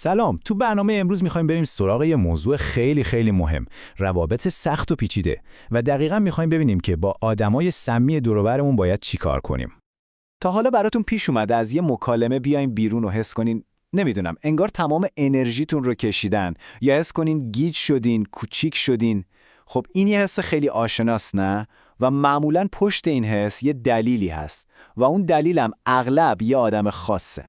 سلام، تو برنامه امروز میخوایم بریم سراغ یه موضوع خیلی مهم، روابط سخت و پیچیده و دقیقاً میخوایم ببینیم که با آدمای سمی دور و برمون باید چی کار کنیم. تا حالا براتون پیش اومده از یه مکالمه بیاین بیرون و حس کنین نمیدونم انگار تمام انرژیتون رو کشیدن یا حس کنین گیج شدین، کوچیک شدین؟ خب این یه حس خیلی آشناست نه؟ و معمولاً پشت این حس یه دلیلی هست و اون دلیلم اغلب یه آدم خاصه.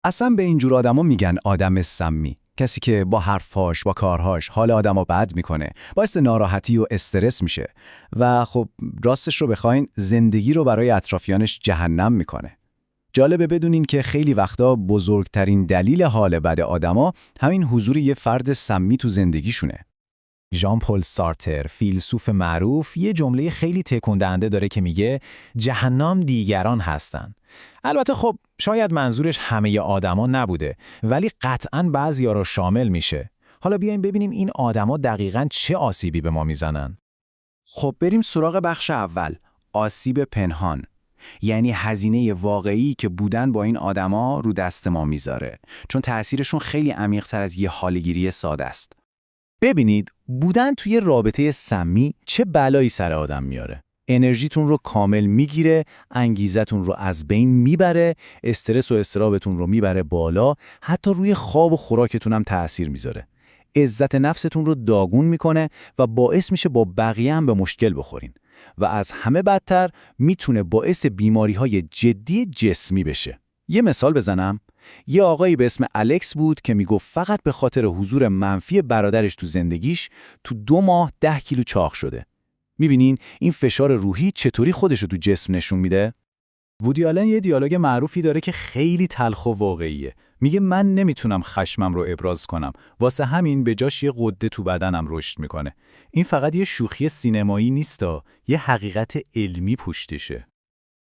اصلا به اینجور آدما میگن آدم سمی، کسی که با حرفاش، با کارهاش حال آدمو بد میکنه، باعث ناراحتی و استرس میشه و خب راستش رو بخواین زندگی رو برای اطرافیانش جهنم میکنه. جالبه بدونین که خیلی وقتا بزرگترین دلیل حال بد آدما همین حضور یه فرد سمی تو زندگیشونه. ژان پل سارتر، فیلسوف معروف، یه جمله خیلی تکون دهنده داره که میگه جهنم دیگران هستن. البته خب شاید منظورش همه آدما نبوده، ولی قطعاً بعضیا رو شامل میشه. حالا بیایم ببینیم این آدما دقیقاً چه آسیبی به ما میزنن. خب بریم سراغ بخش اول، آسیب پنهان. یعنی هزینه واقعی که بودن با این آدما رو دست ما میذاره، چون تأثیرشون خیلی عمیق‌تر از یه حالگیری ساده است. ببینید بودن توی رابطه سمی چه بلایی سر آدم میاره. انرژیتون رو کامل میگیره، انگیزتون رو از بین میبره، استرس و اضطرابتون رو میبره بالا، حتی روی خواب و خوراکتون هم تأثیر میذاره. عزت نفستون رو داغون میکنه و باعث میشه با بقیه هم به مشکل بخورین. و از همه بدتر میتونه باعث بیماری‌های جدی جسمی بشه. یه مثال بزنم، یه آقایی به اسم الکس بود که میگفت فقط به خاطر حضور منفی برادرش تو زندگیش تو 2 ماه 10 کیلو چاق شده. میبینین این فشار روحی چطوری خودشو تو جسم نشون میده؟ وودی آلن یه دیالوگ معروفی داره که خیلی تلخ و واقعیه. میگه من نمیتونم خشمم رو ابراز کنم، واسه همین به جاش یه غده تو بدنم رشد میکنه. این فقط یه شوخی سینمایی نیستا، یه حقیقت علمی پشتشه.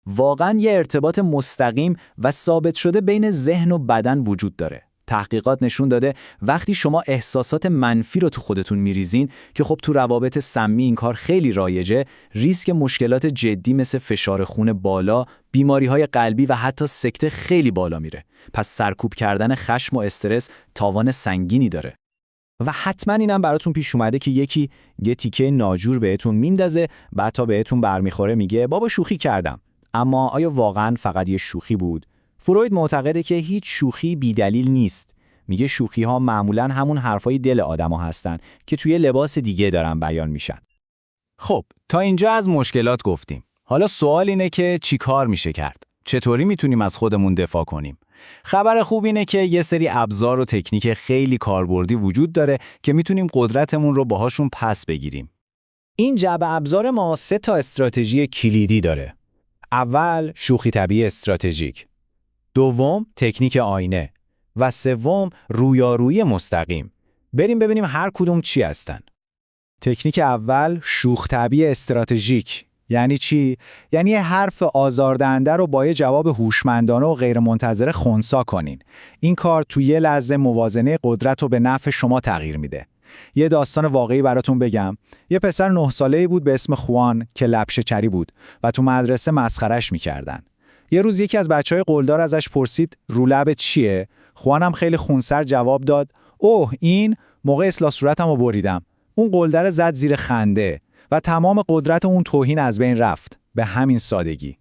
واقعاً یه ارتباط مستقیم و ثابت شده بین ذهن و بدن وجود داره. تحقیقات نشون داده وقتی شما احساسات منفی رو تو خودتون میریزین که خب تو روابط سمی این کار خیلی رایجه، ریسک مشکلات جدی مثل فشار خون بالا، بیماری‌های قلبی و حتی سکته خیلی بالا میره. پس سرکوب کردن خشم و استرس تاوان سنگینی داره. و حتما اینم براتون پیش اومده که یکی یه تیکه ناجور بهتون میندازه، بعد تا بهتون برمیخوره میگه بابا شوخی کردم. اما آیا واقعاً فقط یه شوخی بود؟ فروید معتقده که هیچ شوخی بی‌دلیل نیست. میگه شوخی‌ها معمولاً همون حرفای دل آدم‌ها هستن که توی لباس دیگه دارن بیان میشن. خب تا اینجا از مشکلات گفتیم. حالا سوال اینه که چی کار میشه کرد؟ چطوری میتونیم از خودمون دفاع کنیم؟ خبر خوب اینه که یه سری ابزار و تکنیک خیلی کاربردی وجود داره که میتونیم قدرتمون رو باهاشون پس بگیریم. این جعبه ابزار ما 3 تا استراتژی کلیدی داره. اول شوخی طبیعی استراتژیک، دوم تکنیک آینه و سوم رویارویی مستقیم. بریم ببینیم هر کدوم چی هستن. تکنیک اول شوخ طبیعی استراتژیک یعنی چی؟ یعنی یه حرف آزاردهنده رو با یه جواب هوشمندانه و غیرمنتظره خنثی کنین. این کار تو یه لحظه موازنه قدرت رو به نفع شما تغییر میده. یه داستان واقعی براتون بگم. یه پسر 9 ساله‌ای بود به اسم خوان که لبشه چری بود و تو مدرسه مسخرش میکردن. یه روز یکی از بچهای قلدار ازش پرسید رو لبت چیه؟ خوانم خیلی خونسر جواب داد اوه این موقع اصلاح صورتمو بریدم. اون قلدر زد زیر خنده و تمام قدرت اون توهین از بین رفت. به همین سادگی.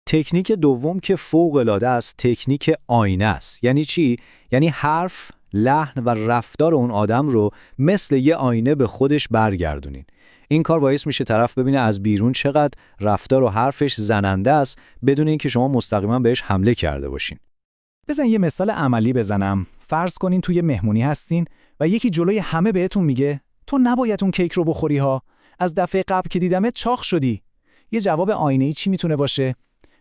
تکنیک دوم که فوق‌العاده است تکنیک آینه است. یعنی چی؟ یعنی حرف، لحن و رفتار اون آدم رو مثل یه آینه به خودش برگردونین. این کار باعث میشه طرف ببینه از بیرون چقدر رفتار و حرفش زننده است بدون اینکه شما مستقیما بهش حمله کرده باشین. بزن یه مثال عملی بزنم. فرض کنین توی مهمونی هستین و یکی جلوی همه بهتون میگه تو نباید اون کیک رو بخوری ها. از دفعه قبل که دیدمت چاق شدی. یه جواب آینه‌ای چی میتونه باشه؟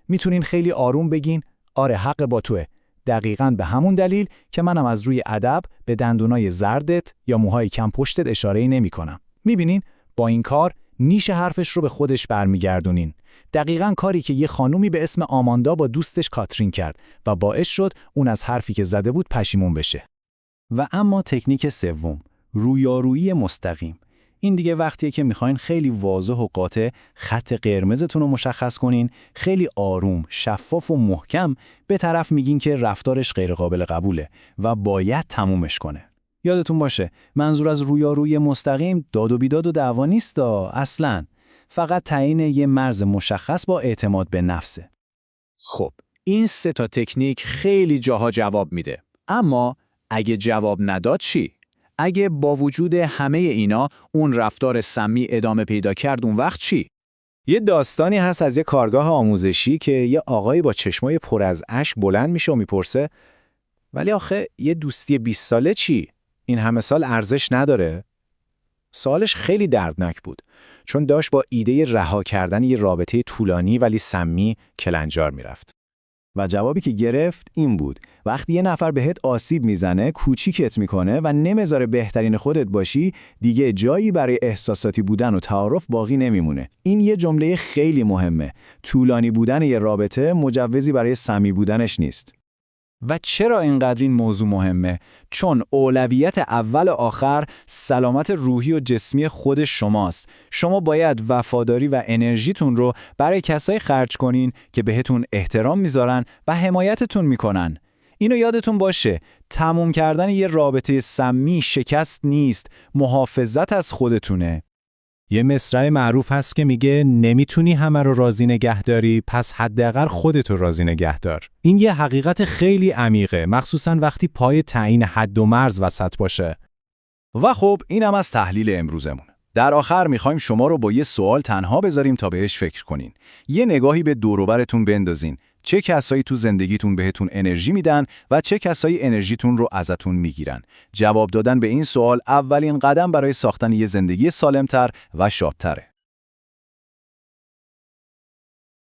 میتونین خیلی آروم بگین آره حق با توئه. دقیقاً به همون دلیل که منم از روی ادب به دندونای زردت یا موهای کم پشتت اشاره‌ای نمی‌کنم. می‌بینین؟ با این کار نیش حرفش رو به خودش برمیگردونین. دقیقاً کاری که یه خانومی به اسم آماندا با دوستش کاترین کرد و باعث شد اون از حرفی که زده بود پشیمون بشه. و اما تکنیک سوم، رویارویی مستقیم. این دیگه وقتیه که میخواین خیلی واضح و قاطع خط قرمزتون رو مشخص کنین، خیلی آروم، شفاف و محکم به طرف میگین که رفتارش غیر قابل قبوله و باید تمومش کنه. یادتون باشه منظور از رویارویی مستقیم داد و بیداد و دعوا نیست اصلاً. فقط تعیین یه مرز مشخص با اعتماد به نفسه. خب این 3 تا تکنیک خیلی جاها جواب میده. اما اگه جواب نداد چی؟ اگه با وجود همه اینا اون رفتار سمی ادامه پیدا کرد اون وقت چی؟ یه داستانی هست از یه کارگاه آموزشی که یه آقایی با چشمای پر از اشک بلند میشه و میپرسه ولی آخه یه دوستی 20 ساله چی؟ این همه سال ارزش نداره؟ سوالش خیلی دردناک بود چون داشت با ایده رها کردن یه رابطه طولانی ولی سمی کلنجار میرفت. و جوابی که گرفت این بود: وقتی یه نفر بهت آسیب میزنه، کوچیکت میکنه و نمیذاره بهترین خودت باشی، دیگه جایی برای احساساتی بودن و تعارف باقی نمیمونه. این یه جمله خیلی مهمه. طولانی بودن یه رابطه مجوزی برای صمیمی بودنش نیست. و چرا اینقدر این موضوع مهمه؟ چون اولویت اول و آخر سلامت روحی و جسمی خود شماست. شما باید وفاداری و انرژیتون رو برای کسایی خرج کنین که بهتون احترام میذارن و حمایتتون میکنن. اینو یادتون باشه، تموم کردن یه رابطه سمی شکست نیست، محافظت از خودتونه. یه مصرع معروف هست که میگه نمیتونی همه رو راضی نگه داری، پس حداقل خودت رو راضی نگه دار. این یه حقیقت خیلی عمیقه، مخصوصاً وقتی پای تعیین حد و مرز وسط باشه. و خب اینم از تحلیل امروزمون. در آخر میخوایم شما رو با یه سوال تنها بذاریم تا بهش فکر کنین. یه نگاهی به دور و برتون بندازین. چه کسایی تو زندگیتون بهتون انرژی میدن و چه کسایی انرژیتون رو ازتون میگیرن؟ جواب دادن به این سوال اولین قدم برای ساختن یه زندگی سالمتر و شادتره.